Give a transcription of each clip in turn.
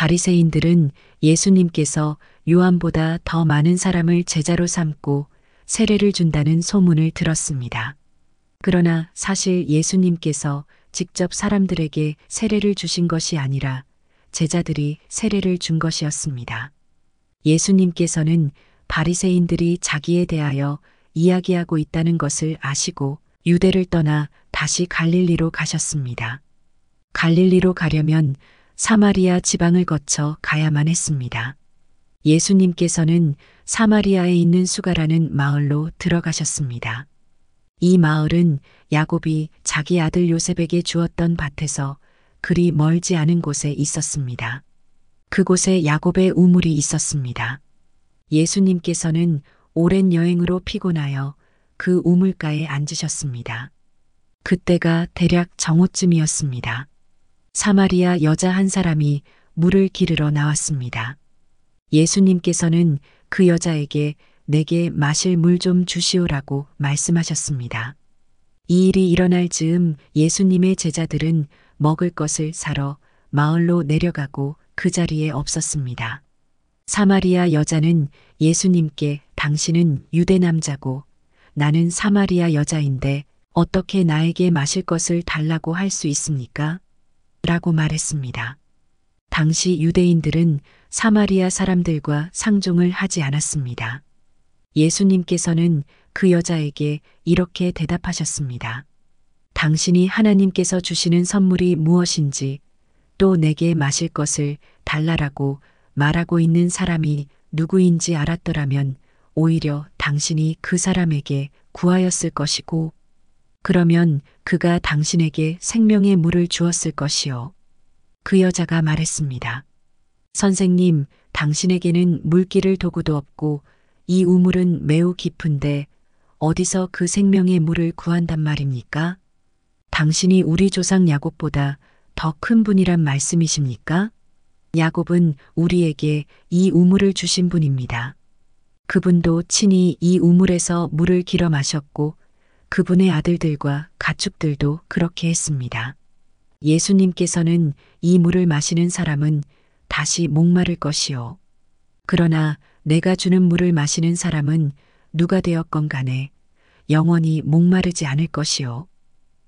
바리새인들은 예수님께서 요한보다 더 많은 사람을 제자로 삼고 세례를 준다는 소문을 들었습니다. 그러나 사실 예수님께서 직접 사람들에게 세례를 주신 것이 아니라 제자들이 세례를 준 것이었습니다. 예수님께서는 바리새인들이 자기에 대하여 이야기하고 있다는 것을 아시고 유대를 떠나 다시 갈릴리로 가셨습니다. 갈릴리로 가려면 사마리아 지방을 거쳐 가야만 했습니다. 예수님께서는 사마리아에 있는 수가라는 마을로 들어가셨습니다. 이 마을은 야곱이 자기 아들 요셉에게 주었던 밭에서 그리 멀지 않은 곳에 있었습니다. 그곳에 야곱의 우물이 있었습니다. 예수님께서는 오랜 여행으로 피곤하여 그 우물가에 앉으셨습니다. 그때가 대략 정오쯤이었습니다. 사마리아 여자 한 사람이 물을 기르러 나왔습니다. 예수님께서는 그 여자에게 내게 마실 물 좀 주시오라고 말씀하셨습니다. 이 일이 일어날 즈음 예수님의 제자들은 먹을 것을 사러 마을로 내려가고 그 자리에 없었습니다. 사마리아 여자는 예수님께 당신은 유대 남자고 나는 사마리아 여자인데 어떻게 나에게 마실 것을 달라고 할 수 있습니까? 라고 말했습니다. 당시 유대인들은 사마리아 사람들과 상종을 하지 않았습니다. 예수님께서는 그 여자에게 이렇게 대답하셨습니다. 당신이 하나님께서 주시는 선물이 무엇인지 또 내게 마실 것을 달라라고 말하고 있는 사람이 누구인지 알았더라면 오히려 당신이 그 사람에게 구하였을 것이고 그러면 그가 당신에게 생명의 물을 주었을 것이요. 그 여자가 말했습니다. 선생님, 당신에게는 물기를 도구도 없고 이 우물은 매우 깊은데 어디서 그 생명의 물을 구한단 말입니까? 당신이 우리 조상 야곱보다 더 큰 분이란 말씀이십니까? 야곱은 우리에게 이 우물을 주신 분입니다. 그분도 친히 이 우물에서 물을 길어 마셨고 그분의 아들들과 가축들도 그렇게 했습니다. 예수님께서는 이 물을 마시는 사람은 다시 목마를 것이요. 그러나 내가 주는 물을 마시는 사람은 누가 되었건 간에 영원히 목마르지 않을 것이요.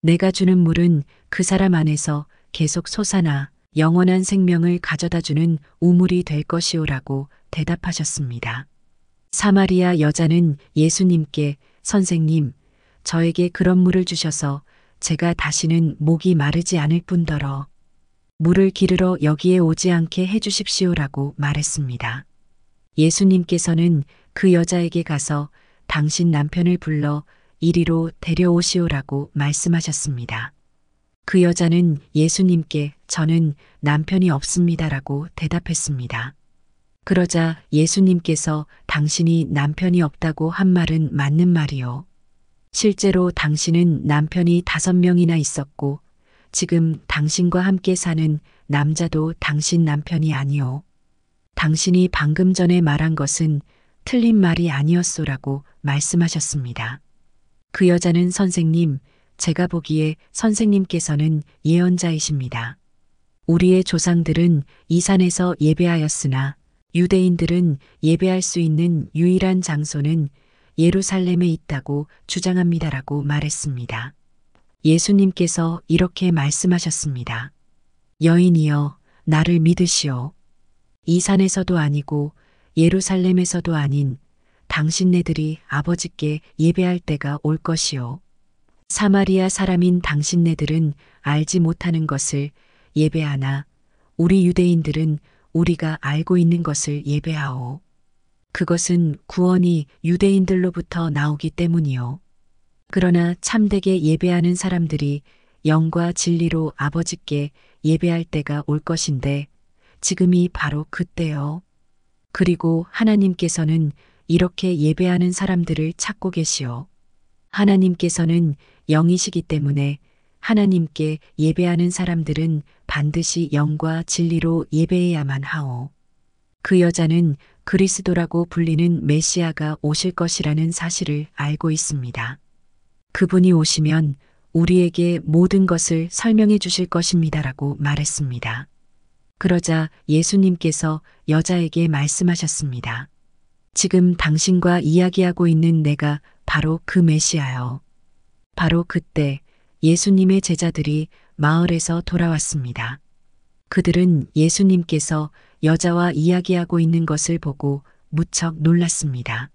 내가 주는 물은 그 사람 안에서 계속 솟아나 영원한 생명을 가져다 주는 우물이 될 것이오라고 대답하셨습니다. 사마리아 여자는 예수님께 선생님, 저에게 그런 물을 주셔서 제가 다시는 목이 마르지 않을 뿐더러 물을 기르러 여기에 오지 않게 해주십시오라고 말했습니다. 예수님께서는 그 여자에게 가서 당신 남편을 불러 이리로 데려오시오라고 말씀하셨습니다. 그 여자는 예수님께 저는 남편이 없습니다라고 대답했습니다. 그러자 예수님께서 당신이 남편이 없다고 한 말은 맞는 말이요. 실제로 당신은 남편이 5명이나 있었고 지금 당신과 함께 사는 남자도 당신 남편이 아니요. 당신이 방금 전에 말한 것은 틀린 말이 아니었소라고 말씀하셨습니다. 그 여자는 선생님, 제가 보기에 선생님께서는 예언자이십니다. 우리의 조상들은 이 산에서 예배하였으나 유대인들은 예배할 수 있는 유일한 장소는 예루살렘에 있다고 주장합니다라고 말했습니다. 예수님께서 이렇게 말씀하셨습니다. 여인이여, 나를 믿으시오. 이 산에서도 아니고 예루살렘에서도 아닌 당신네들이 아버지께 예배할 때가 올 것이요. 사마리아 사람인 당신네들은 알지 못하는 것을 예배하나 우리 유대인들은 우리가 알고 있는 것을 예배하오. 그것은 구원이 유대인들로부터 나오기 때문이요. 그러나 참되게 예배하는 사람들이 영과 진리로 아버지께 예배할 때가 올 것인데 지금이 바로 그때요. 그리고 하나님께서는 이렇게 예배하는 사람들을 찾고 계시오. 하나님께서는 영이시기 때문에 하나님께 예배하는 사람들은 반드시 영과 진리로 예배해야만 하오. 그 여자는 그리스도라고 불리는 메시아가 오실 것이라는 사실을 알고 있습니다. 그분이 오시면 우리에게 모든 것을 설명해 주실 것입니다라고 말했습니다. 그러자 예수님께서 여자에게 말씀하셨습니다. 지금 당신과 이야기하고 있는 내가 바로 그 메시아요. 바로 그때 예수님의 제자들이 마을에서 돌아왔습니다. 그들은 예수님께서 여자와 이야기하고 있는 것을 보고 무척 놀랐습니다.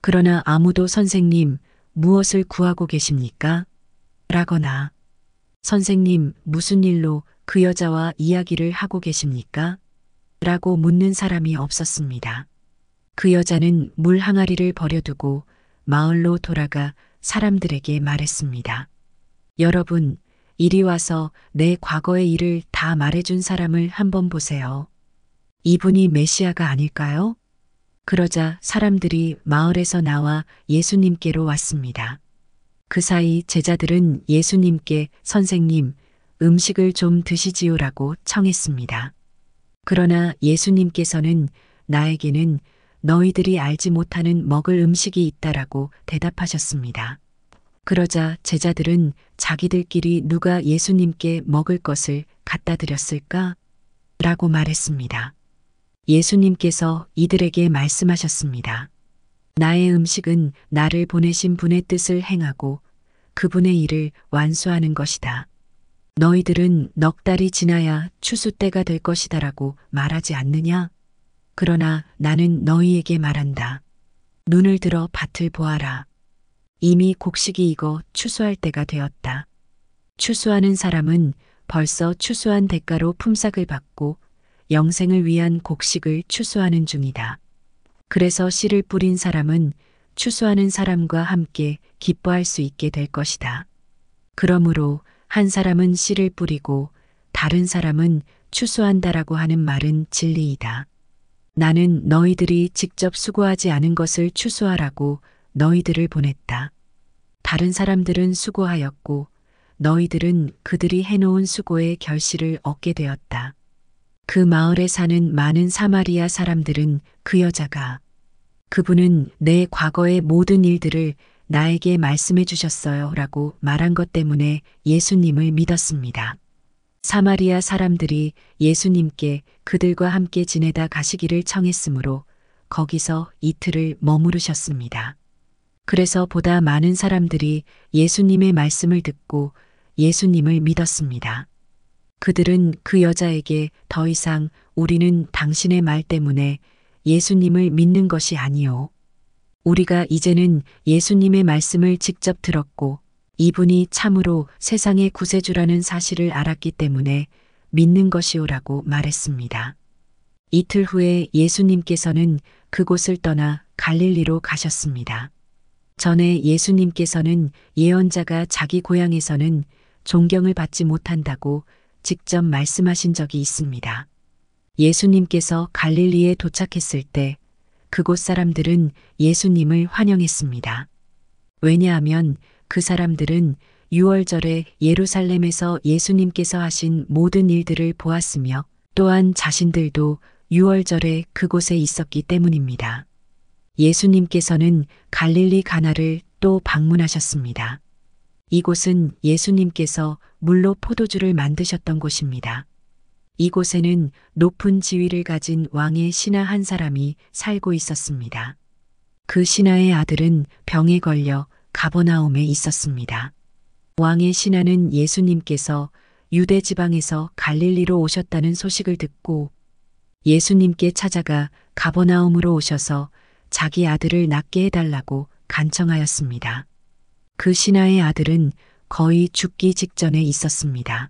그러나 아무도 선생님, 무엇을 구하고 계십니까? 라거나 선생님, 무슨 일로 그 여자와 이야기를 하고 계십니까? 라고 묻는 사람이 없었습니다. 그 여자는 물 항아리를 버려두고 마을로 돌아가 사람들에게 말했습니다. 여러분, 이리 와서 내 과거의 일을 다 말해준 사람을 한번 보세요. 이분이 메시아가 아닐까요? 그러자 사람들이 마을에서 나와 예수님께로 왔습니다. 그 사이 제자들은 예수님께 선생님, 음식을 좀 드시지요라고 청했습니다. 그러나 예수님께서는 나에게는 너희들이 알지 못하는 먹을 음식이 있다라고 대답하셨습니다. 그러자 제자들은 자기들끼리 누가 예수님께 먹을 것을 갖다 드렸을까? 라고 말했습니다. 예수님께서 이들에게 말씀하셨습니다. 나의 음식은 나를 보내신 분의 뜻을 행하고 그분의 일을 완수하는 것이다. 너희들은 넉 달이 지나야 추수 때가 될 것이다라고 말하지 않느냐? 그러나 나는 너희에게 말한다. 눈을 들어 밭을 보아라. 이미 곡식이 익어 추수할 때가 되었다. 추수하는 사람은 벌써 추수한 대가로 품삯을 받고 영생을 위한 곡식을 추수하는 중이다. 그래서 씨를 뿌린 사람은 추수하는 사람과 함께 기뻐할 수 있게 될 것이다. 그러므로 한 사람은 씨를 뿌리고 다른 사람은 추수한다라고 하는 말은 진리이다. 나는 너희들이 직접 수고하지 않은 것을 추수하라고 너희들을 보냈다. 다른 사람들은 수고하였고 너희들은 그들이 해놓은 수고의 결실을 얻게 되었다. 그 마을에 사는 많은 사마리아 사람들은 그 여자가 그분은 내 과거의 모든 일들을 나에게 말씀해 주셨어요 라고 말한 것 때문에 예수님을 믿었습니다. 사마리아 사람들이 예수님께 그들과 함께 지내다 가시기를 청했으므로 거기서 이틀을 머무르셨습니다. 그래서 보다 많은 사람들이 예수님의 말씀을 듣고 예수님을 믿었습니다. 그들은 그 여자에게 더 이상 우리는 당신의 말 때문에 예수님을 믿는 것이 아니요. 우리가 이제는 예수님의 말씀을 직접 들었고 이분이 참으로 세상의 구세주라는 사실을 알았기 때문에 믿는 것이오라고 말했습니다. 이틀 후에 예수님께서는 그곳을 떠나 갈릴리로 가셨습니다. 전에 예수님께서는 예언자가 자기 고향에서는 존경을 받지 못한다고 직접 말씀하신 적이 있습니다. 예수님께서 갈릴리에 도착했을 때 그곳 사람들은 예수님을 환영했습니다. 왜냐하면 그 사람들은 유월절에 예루살렘에서 예수님께서 하신 모든 일들을 보았으며 또한 자신들도 유월절에 그곳에 있었기 때문입니다. 예수님께서는 갈릴리 가나를 또 방문하셨습니다. 이곳은 예수님께서 물로 포도주를 만드셨던 곳입니다. 이곳에는 높은 지위를 가진 왕의 신하 한 사람이 살고 있었습니다. 그 신하의 아들은 병에 걸려 가버나움에 있었습니다. 왕의 신하는 예수님께서 유대 지방에서 갈릴리로 오셨다는 소식을 듣고 예수님께 찾아가 가버나움으로 오셔서 자기 아들을 낫게 해달라고 간청하였습니다. 그 신하의 아들은 거의 죽기 직전에 있었습니다.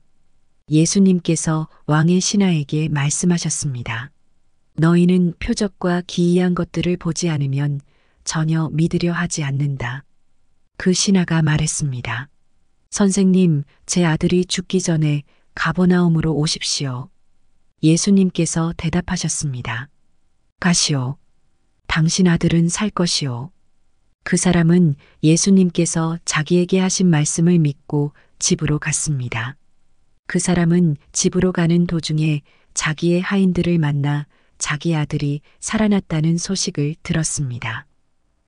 예수님께서 왕의 신하에게 말씀하셨습니다. 너희는 표적과 기이한 것들을 보지 않으면 전혀 믿으려 하지 않는다. 그 신하가 말했습니다. 선생님, 제 아들이 죽기 전에 가버나움으로 오십시오. 예수님께서 대답하셨습니다. 가시오. 당신 아들은 살 것이오. 그 사람은 예수님께서 자기에게 하신 말씀을 믿고 집으로 갔습니다. 그 사람은 집으로 가는 도중에 자기의 하인들을 만나 자기 아들이 살아났다는 소식을 들었습니다.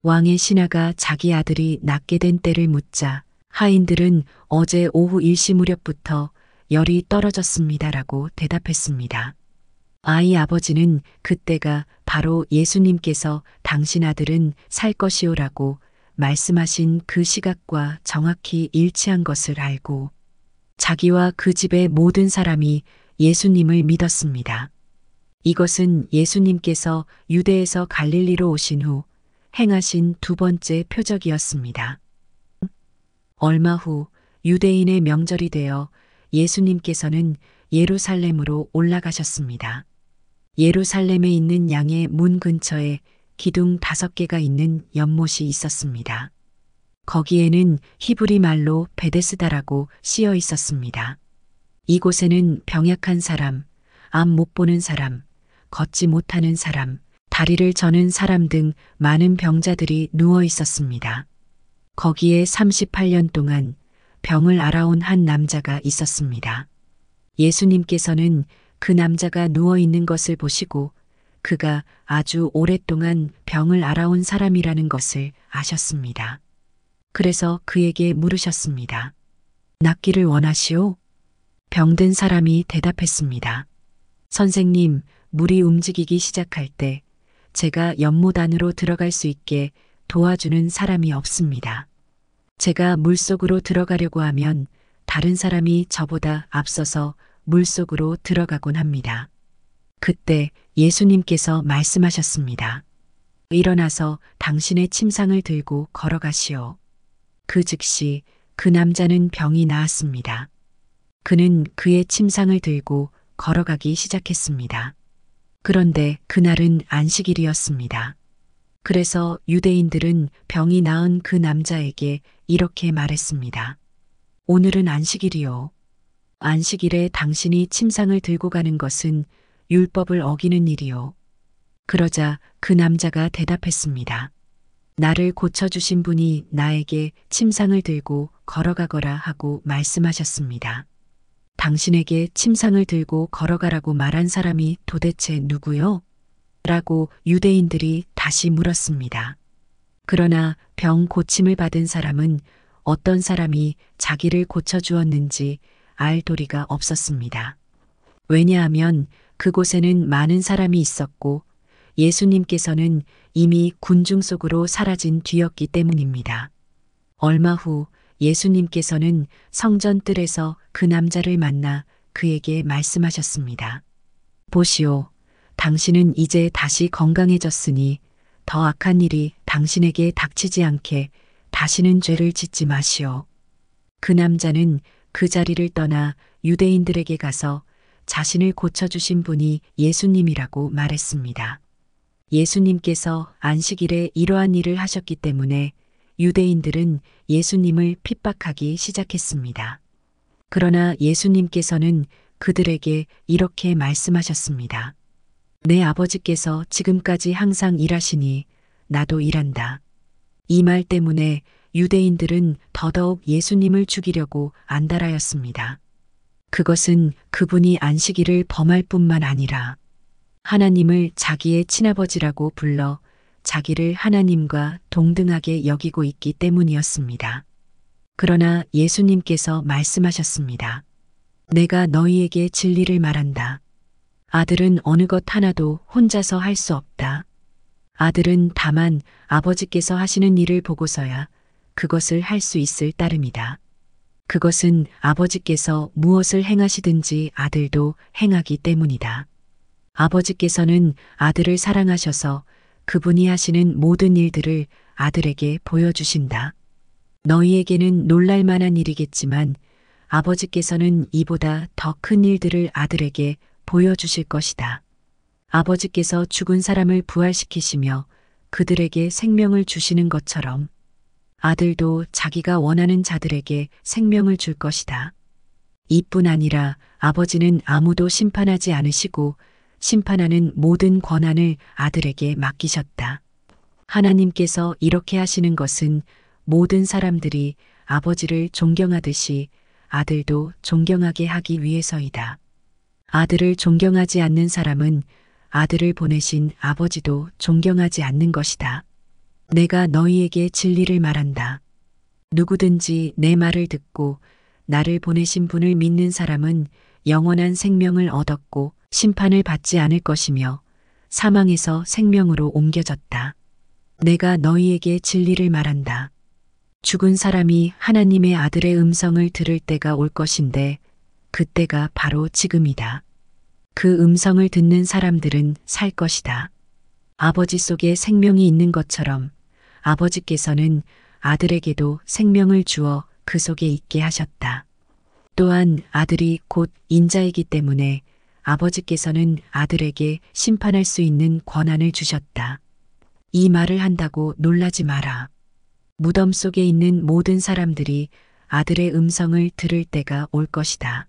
왕의 신하가 자기 아들이 낫게 된 때를 묻자 하인들은 어제 오후 1시 무렵부터 열이 떨어졌습니다라고 대답했습니다. 아이 아버지는 그때가 바로 예수님께서 당신 아들은 살 것이오라고 말씀하신 그 시각과 정확히 일치한 것을 알고 자기와 그 집의 모든 사람이 예수님을 믿었습니다. 이것은 예수님께서 유대에서 갈릴리로 오신 후 행하신 두 번째 표적이었습니다. 얼마 후 유대인의 명절이 되어 예수님께서는 예루살렘으로 올라가셨습니다. 예루살렘에 있는 양의 문 근처에 기둥 5개가 있는 연못이 있었습니다. 거기에는 히브리 말로 베데스다라고 쓰여 있었습니다. 이곳에는 병약한 사람, 앞 못 보는 사람, 걷지 못하는 사람, 다리를 저는 사람 등 많은 병자들이 누워 있었습니다. 거기에 38년 동안 병을 앓아온 한 남자가 있었습니다. 예수님께서는 그 남자가 누워 있는 것을 보시고 그가 아주 오랫동안 병을 앓아온 사람이라는 것을 아셨습니다. 그래서 그에게 물으셨습니다. 낫기를 원하시오? 병든 사람이 대답했습니다. 선생님, 물이 움직이기 시작할 때 제가 연못 안으로 들어갈 수 있게 도와주는 사람이 없습니다. 제가 물속으로 들어가려고 하면 다른 사람이 저보다 앞서서 물속으로 들어가곤 합니다. 그때 예수님께서 말씀하셨습니다. 일어나서 당신의 침상을 들고 걸어가시오. 그 즉시 그 남자는 병이 나았습니다. 그는 그의 침상을 들고 걸어가기 시작했습니다. 그런데 그날은 안식일이었습니다. 그래서 유대인들은 병이 나은 그 남자에게 이렇게 말했습니다. 오늘은 안식일이요. 안식일에 당신이 침상을 들고 가는 것은 율법을 어기는 일이요. 그러자 그 남자가 대답했습니다. 나를 고쳐주신 분이 나에게 침상을 들고 걸어가거라 하고 말씀하셨습니다. 당신에게 침상을 들고 걸어가라고 말한 사람이 도대체 누구요? 라고 유대인들이 다시 물었습니다. 그러나 병 고침을 받은 사람은 어떤 사람이 자기를 고쳐주었는지 알 도리가 없었습니다. 왜냐하면 그곳에는 많은 사람이 있었고 예수님께서는 이미 군중 속으로 사라진 뒤였기 때문입니다. 얼마 후 예수님께서는 성전 뜰에서 그 남자를 만나 그에게 말씀하셨습니다. 보시오, 당신은 이제 다시 건강해졌으니 더 악한 일이 당신에게 닥치지 않게 다시는 죄를 짓지 마시오. 그 남자는 그 자리를 떠나 유대인들에게 가서 자신을 고쳐주신 분이 예수님이라고 말했습니다. 예수님께서 안식일에 이러한 일을 하셨기 때문에 유대인들은 예수님을 핍박하기 시작했습니다. 그러나 예수님께서는 그들에게 이렇게 말씀하셨습니다. 내 아버지께서 지금까지 항상 일하시니 나도 일한다. 이 말 때문에 유대인들은 더더욱 예수님을 죽이려고 안달하였습니다. 그것은 그분이 안식일을 범할 뿐만 아니라 하나님을 자기의 친아버지라고 불러 자기를 하나님과 동등하게 여기고 있기 때문이었습니다. 그러나 예수님께서 말씀하셨습니다. 내가 너희에게 진리를 말한다. 아들은 어느 것 하나도 혼자서 할 수 없다. 아들은 다만 아버지께서 하시는 일을 보고서야 그것을 할 수 있을 따름이다. 그것은 아버지께서 무엇을 행하시든지 아들도 행하기 때문이다. 아버지께서는 아들을 사랑하셔서 그분이 하시는 모든 일들을 아들에게 보여주신다. 너희에게는 놀랄 만한 일이겠지만 아버지께서는 이보다 더 큰 일들을 아들에게 보여주실 것이다. 아버지께서 죽은 사람을 부활시키시며 그들에게 생명을 주시는 것처럼 아들도 자기가 원하는 자들에게 생명을 줄 것이다. 이뿐 아니라 아버지는 아무도 심판하지 않으시고 심판하는 모든 권한을 아들에게 맡기셨다. 하나님께서 이렇게 하시는 것은 모든 사람들이 아버지를 존경하듯이 아들도 존경하게 하기 위해서이다. 아들을 존경하지 않는 사람은 아들을 보내신 아버지도 존경하지 않는 것이다. 내가 너희에게 진리를 말한다. 누구든지 내 말을 듣고 나를 보내신 분을 믿는 사람은 영원한 생명을 얻었고 심판을 받지 않을 것이며 사망에서 생명으로 옮겨졌다. 내가 너희에게 진리를 말한다. 죽은 사람이 하나님의 아들의 음성을 들을 때가 올 것인데 그때가 바로 지금이다. 그 음성을 듣는 사람들은 살 것이다. 아버지 속에 생명이 있는 것처럼 아버지께서는 아들에게도 생명을 주어 그 속에 있게 하셨다. 또한 아들이 곧 인자이기 때문에 아버지께서는 아들에게 심판할 수 있는 권한을 주셨다. 이 말을 한다고 놀라지 마라. 무덤 속에 있는 모든 사람들이 아들의 음성을 들을 때가 올 것이다.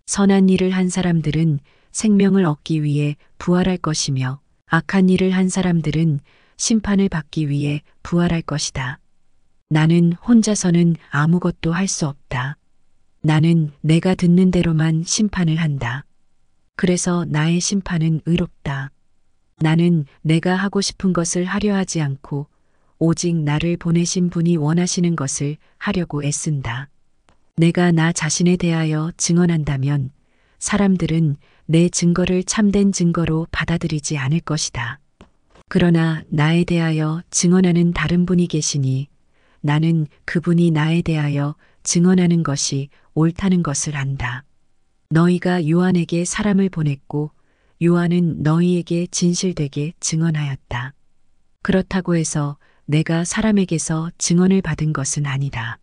선한 일을 한 사람들은 생명을 얻기 위해 부활할 것이며 악한 일을 한 사람들은 심판을 받기 위해 부활할 것이다. 나는 혼자서는 아무것도 할 수 없다. 나는 내가 듣는 대로만 심판을 한다. 그래서 나의 심판은 의롭다. 나는 내가 하고 싶은 것을 하려 하지 않고 오직 나를 보내신 분이 원하시는 것을 하려고 애쓴다. 내가 나 자신에 대하여 증언한다면 사람들은 내 증거를 참된 증거로 받아들이지 않을 것이다. 그러나 나에 대하여 증언하는 다른 분이 계시니 나는 그분이 나에 대하여 증언하는 것이 옳다는 것을 안다. 너희가 요한에게 사람을 보냈고 요한은 너희에게 진실되게 증언하였다. 그렇다고 해서 내가 사람에게서 증언을 받은 것은 아니다.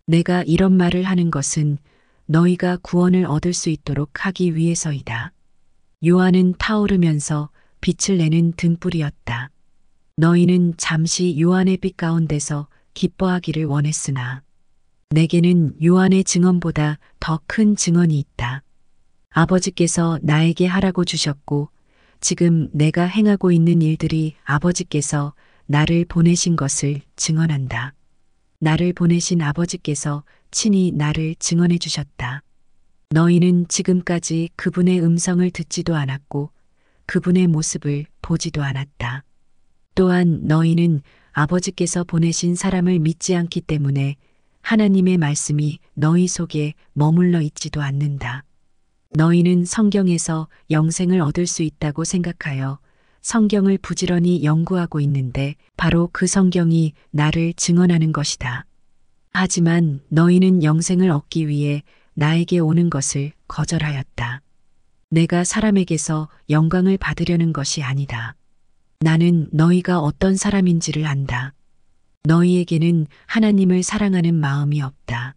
내가 이런 말을 하는 것은 너희가 구원을 얻을 수 있도록 하기 위해서이다. 요한은 타오르면서 빛을 내는 등불이었다. 너희는 잠시 요한의 빛 가운데서 기뻐하기를 원했으나 내게는 요한의 증언보다 더 큰 증언이 있다. 아버지께서 나에게 하라고 주셨고 지금 내가 행하고 있는 일들이 아버지께서 나를 보내신 것을 증언한다. 나를 보내신 아버지께서 친히 나를 증언해 주셨다. 너희는 지금까지 그분의 음성을 듣지도 않았고 그분의 모습을 보지도 않았다. 또한 너희는 아버지께서 보내신 사람을 믿지 않기 때문에 하나님의 말씀이 너희 속에 머물러 있지도 않는다. 너희는 성경에서 영생을 얻을 수 있다고 생각하여 성경을 부지런히 연구하고 있는데 바로 그 성경이 나를 증언하는 것이다. 하지만 너희는 영생을 얻기 위해 나에게 오는 것을 거절하였다. 내가 사람에게서 영광을 받으려는 것이 아니다. 나는 너희가 어떤 사람인지를 안다. 너희에게는 하나님을 사랑하는 마음이 없다.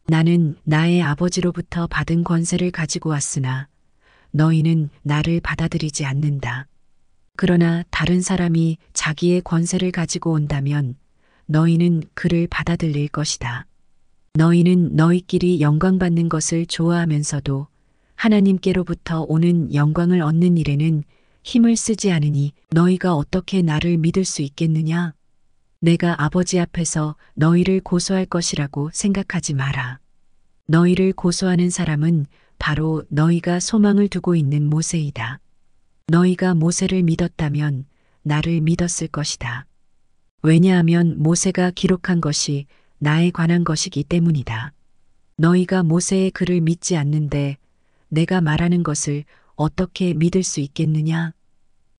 나는 나의 아버지로부터 받은 권세를 가지고 왔으나 너희는 나를 받아들이지 않는다. 그러나 다른 사람이 자기의 권세를 가지고 온다면 너희는 그를 받아들일 것이다. 너희는 너희끼리 영광받는 것을 좋아하면서도 하나님께로부터 오는 영광을 얻는 일에는 힘을 쓰지 않으니 너희가 어떻게 나를 믿을 수 있겠느냐? 내가 아버지 앞에서 너희를 고소할 것이라고 생각하지 마라. 너희를 고소하는 사람은 바로 너희가 소망을 두고 있는 모세이다. 너희가 모세를 믿었다면 나를 믿었을 것이다. 왜냐하면 모세가 기록한 것이 나에 관한 것이기 때문이다. 너희가 모세의 글을 믿지 않는데 내가 말하는 것을 어떻게 믿을 수 있겠느냐?